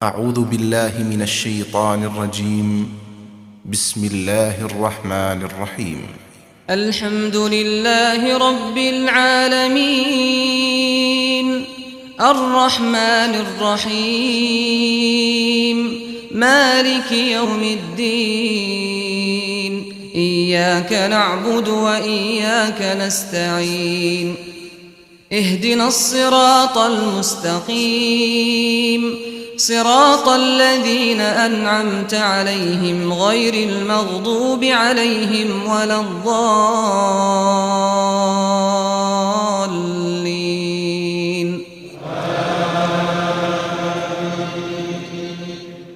أعوذ بالله من الشيطان الرجيم. بسم الله الرحمن الرحيم. الحمد لله رب العالمين، الرحمن الرحيم، مالك يوم الدين. إياك نعبد وإياك نستعين، اهدنا الصراط المستقيم، صراط الذين أنعمت عليهم غير المغضوب عليهم ولا الضالين.